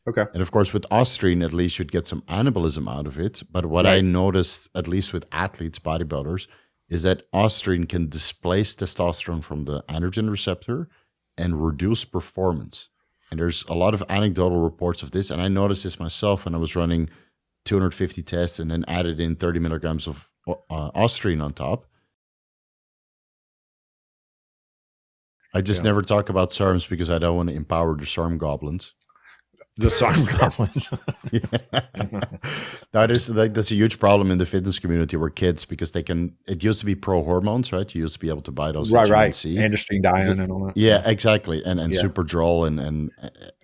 Okay. And of course, with ostrine, at least you'd get some anabolism out of it. But what I Right. noticed, at least with athletes, bodybuilders, is that ostrine can displace testosterone from the androgen receptor and reduce performance. And there's a lot of anecdotal reports of this. And I noticed this myself when I was running 250 tests and then added in 30 milligrams of ostrine on top. I just never talk about SARMs because I don't want to empower the SARM goblins. The SARM goblins. That's a huge problem in the fitness community where kids, because they can, it used to be pro hormones, right? You used to be able to buy those right. androstenedione and all that. Yeah, exactly. And Superdrol and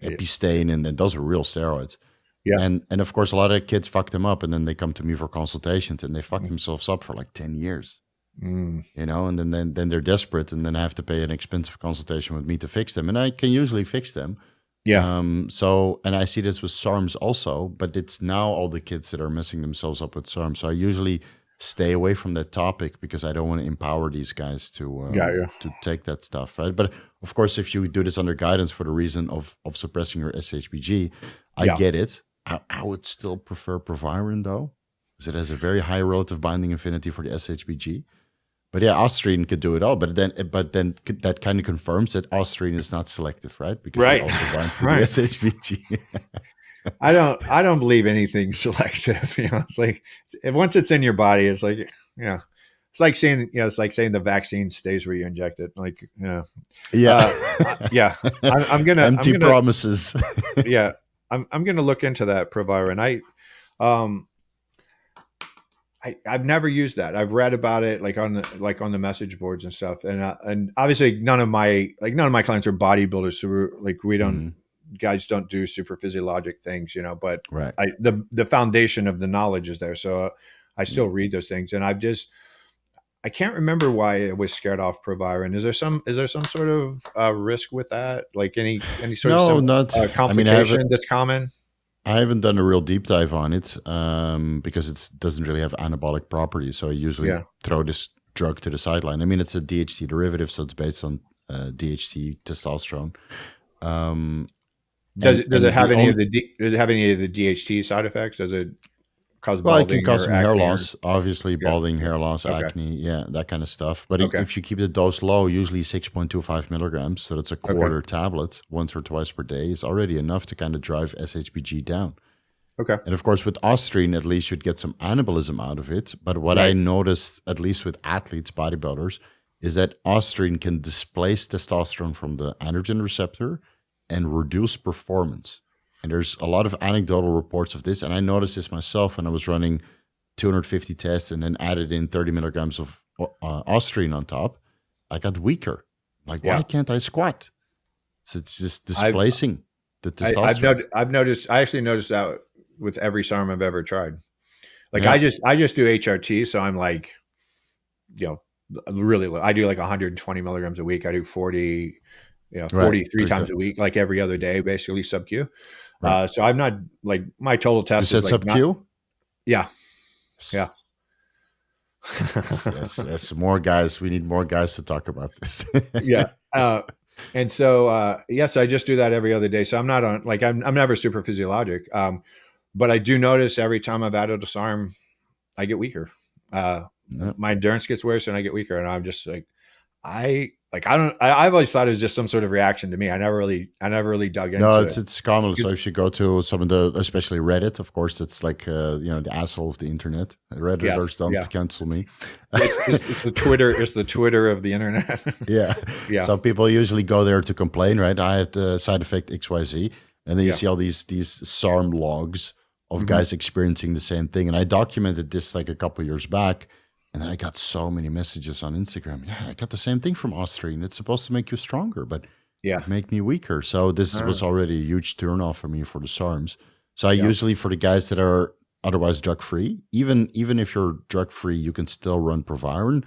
Epistane, and those are real steroids. Yeah. And of course, a lot of kids fuck them up, and then they come to me for consultations, and they fuck themselves up for like 10 years. You know, and then they're desperate, and then I have to pay an expensive consultation with me to fix them, and I can usually fix them. Yeah. So, and I see this with SARMs also, but it's now all the kids that are messing themselves up with SARMs. So I usually stay away from that topic because I don't want to empower these guys to take that stuff, right? But of course, if you do this under guidance for the reason of suppressing your SHBG, I get it. I would still prefer Proviron though, because it has a very high relative binding affinity for the SHBG. But yeah, ostrine could do it all. But then that kind of confirms that ostrine is not selective, right? Because it also binds to the SHBG. I don't believe anything selective. You know, it's like once it's in your body, it's like, it's like saying, it's like saying the vaccine stays where you inject it. Like, I'm gonna empty promises. I'm gonna look into that Proviron. I've never used that. I've read about it like on the message boards and stuff. And obviously none of my clients are bodybuilders. So we don't, guys don't do super physiologic things, but the foundation of the knowledge is there. So I still read those things, and I can't remember why I was scared off Proviron. Is there some sort of risk with that? Like any sort of complication that's common? I haven't done a real deep dive on it because it doesn't really have anabolic properties. So I usually throw this drug to the sideline. I mean, it's a DHT derivative, so it's based on DHT testosterone. Does it have any of the DHT side effects? Does it cause balding? Well, it can cause some hair loss, obviously, balding, hair loss, acne, that kind of stuff. But if you keep the dose low, usually 6.25 milligrams, so that's a quarter tablet once or twice per day, is already enough to kind of drive SHBG down. Okay. And of course, with ostrine, at least you'd get some anabolism out of it. But what I noticed, at least with athletes, bodybuilders, is that ostrine can displace testosterone from the androgen receptor and reduce performance. And there's a lot of anecdotal reports of this. And I noticed this myself when I was running 250 tests and then added in 30 milligrams of ostrine on top. I got weaker. Like, why can't I squat? So it's just displacing the testosterone. I actually noticed that with every SARM I've ever tried. Like I just do HRT. So I'm like, really low. I do like 120 milligrams a week. I do 40, 43 times a week, like every other day, basically sub-Q. So I'm not like my total test. You said sub-Q? Yeah. That's more guys. We need more guys to talk about this. And so, so I just do that every other day. So I'm not on, like, I'm never super physiologic. But I do notice every time I've added a SARM, I get weaker. My endurance gets worse and I get weaker. And I'm just like, I've always thought it was just some sort of reaction to me. I never really dug into it. No, it's common. So if you go to some of the, especially Reddit, of course, it's like, the asshole of the internet. Redditors don't cancel me. It's the Twitter. It's the Twitter of the internet. Yeah. So people usually go there to complain, right? I have the side effect XYZ. And then you see all these SARM logs of guys experiencing the same thing. And I documented this like a couple years back. And then I got so many messages on Instagram. Yeah, I got the same thing from ostrine. It's supposed to make you stronger, but it make me weaker. So this was already a huge turnoff for me for the SARMs. So I usually, for the guys that are otherwise drug-free, even if you're drug-free, you can still run Proviron,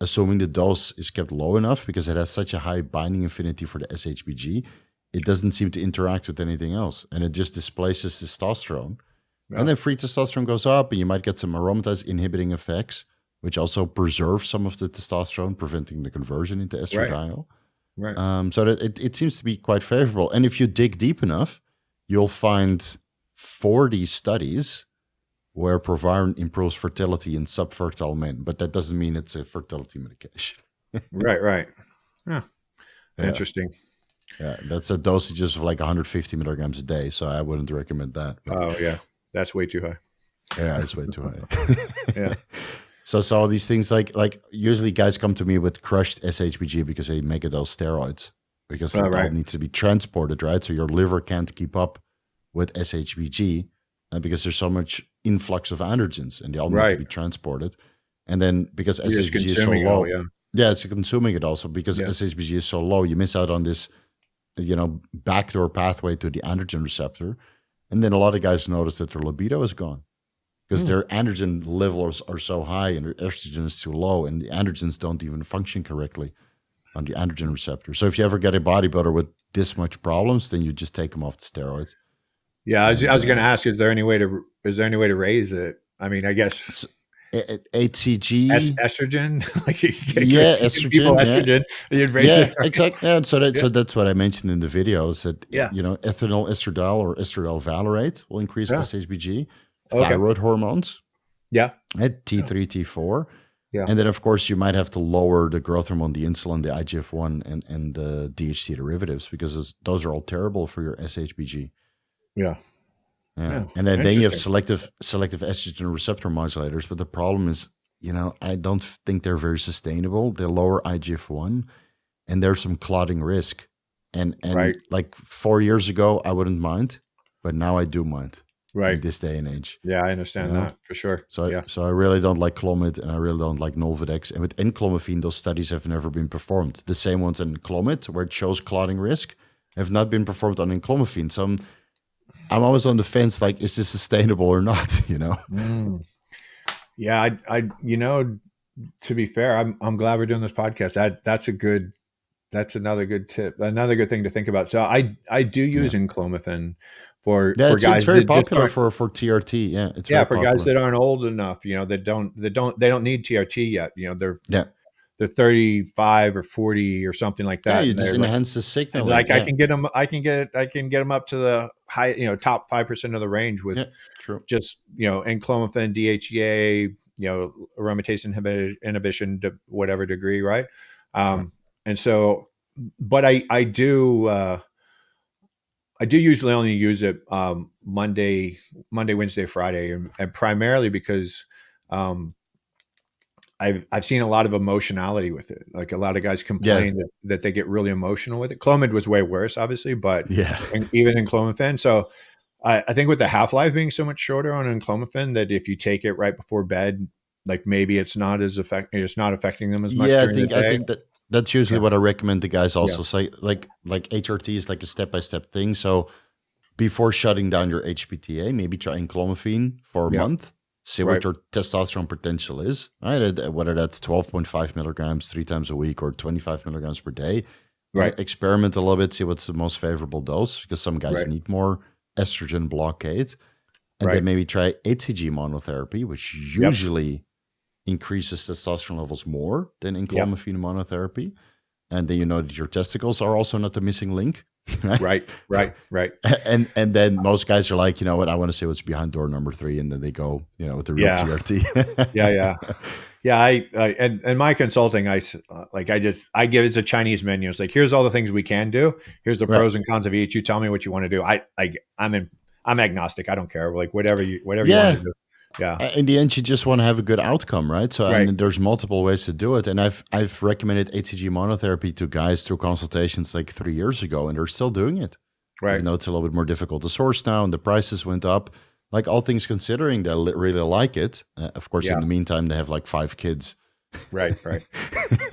assuming the dose is kept low enough because it has such a high binding affinity for the SHBG. It doesn't seem to interact with anything else. And it just displaces testosterone. Yeah. And then free testosterone goes up, and you might get some aromatase inhibiting effects, which also preserves some of the testosterone, preventing the conversion into estradiol. Right. So that it seems to be quite favorable. And if you dig deep enough, you'll find 40 studies where Proviron improves fertility in subfertile men, but that doesn't mean it's a fertility medication. Right. Yeah. Yeah. Interesting. Yeah, that's a dosages of like 150 milligrams a day, so I wouldn't recommend that. But Oh yeah, that's way too high. yeah, it's way too high. Yeah. So all these things like usually guys come to me with crushed SHBG because they make it those steroids because it all needs to be transported, right? So your liver can't keep up with SHBG because there's so much influx of androgens and they all need to be transported. And then because SHBG is so low, it's consuming it also because SHBG is so low, you miss out on this, backdoor pathway to the androgen receptor. And then a lot of guys notice that their libido is gone. Because their androgen levels are so high and their estrogen is too low, and the androgens don't even function correctly on the androgen receptor. So if you ever get a bodybuilder with this much problems, then you just take them off the steroids. Yeah, I was going to ask: is there any way to raise it? I mean, I guess HCG, estrogen, estrogen. You'd raise it, exactly. Yeah, so that's what I mentioned in the videos that ethinyl estradiol or estradiol valerate will increase SHBG. Thyroid hormones, at T3, T4, and then of course you might have to lower the growth hormone, the insulin, the IGF-1, and the DHT derivatives because those are all terrible for your SHBG. Yeah. And then you have selective estrogen receptor modulators, but the problem is, I don't think they're very sustainable. They lower IGF-1, and there's some clotting risk. And like 4 years ago, I wouldn't mind, but now I do mind. Right. In this day and age. Yeah, I understand that for sure. So I really don't like Clomid and I really don't like Nolvadex. And with enclomiphene, those studies have never been performed. The same ones in Clomid, where it shows clotting risk, have not been performed on enclomiphene. So I'm always on the fence, like, is this sustainable or not? Yeah, I to be fair, I'm glad we're doing this podcast. That's another good tip, another good thing to think about. So I do use enclomiphene for guys. It's very popular for TRT. Yeah, it's very for popular. Guys that aren't old enough, that don't need TRT yet. They're 35 or 40 or something like that. Yeah, you just enhance the signal. Like I can get them up to the high, top 5% of the range with just enclomiphene, DHEA, aromatase inhibition to whatever degree, right? And so, but I do usually only use it Monday, Wednesday, Friday, and primarily because I've seen a lot of emotionality with it. Like a lot of guys complain that they get really emotional with it. Clomid was way worse, obviously, but even enclomiphene. So I think with the half-life being so much shorter on enclomiphene, that if you take it right before bed, like maybe it's not affecting them as much. Yeah, I think that's usually what I recommend the guys also say. Like HRT is like a step-by-step thing. So before shutting down your HPTA, maybe try enclomiphene for a month. See what your testosterone potential is, right? Whether that's 12.5 milligrams 3 times a week or 25 milligrams per day. Right. Experiment a little bit, see what's the most favorable dose, because some guys need more estrogen blockade. And then maybe try HCG monotherapy, which usually increases testosterone levels more than enclomiphene monotherapy. And then that your testicles are also not the missing link. Right. And then most guys are like, what, I want to see what's behind door number 3, and then they go, with the real TRT. And my consulting, I give it's a Chinese menu. It's like, here's all the things we can do. Here's the pros and cons of each. You tell me what you want to do. I'm agnostic. I don't care. Like whatever you want to do. Yeah. In the end, you just want to have a good outcome, right? So and there's multiple ways to do it. And I've recommended HCG monotherapy to guys through consultations like 3 years ago, and they're still doing it. Right. It's a little bit more difficult to source now, and the prices went up. Like all things considering, they really like it. Of course, in the meantime, they have like 5 kids. Right.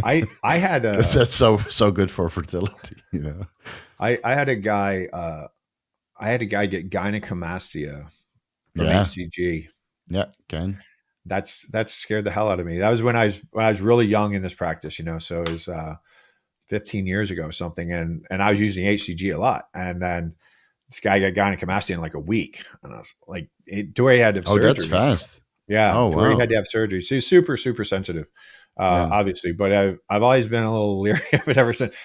I had a that's so good for fertility. I had a guy get gynecomastia from HCG. Yeah, can. That's scared the hell out of me. That was when I was really young in this practice, so it was 15 years ago or something, and I was using HCG a lot, and then this guy got gynecomastia in like a week, and I was like, Dwayne had to have surgery. Oh, that's fast. Yeah, Dwayne had to have surgery. So he's super, super sensitive, obviously, but I've always been a little leery of it ever since.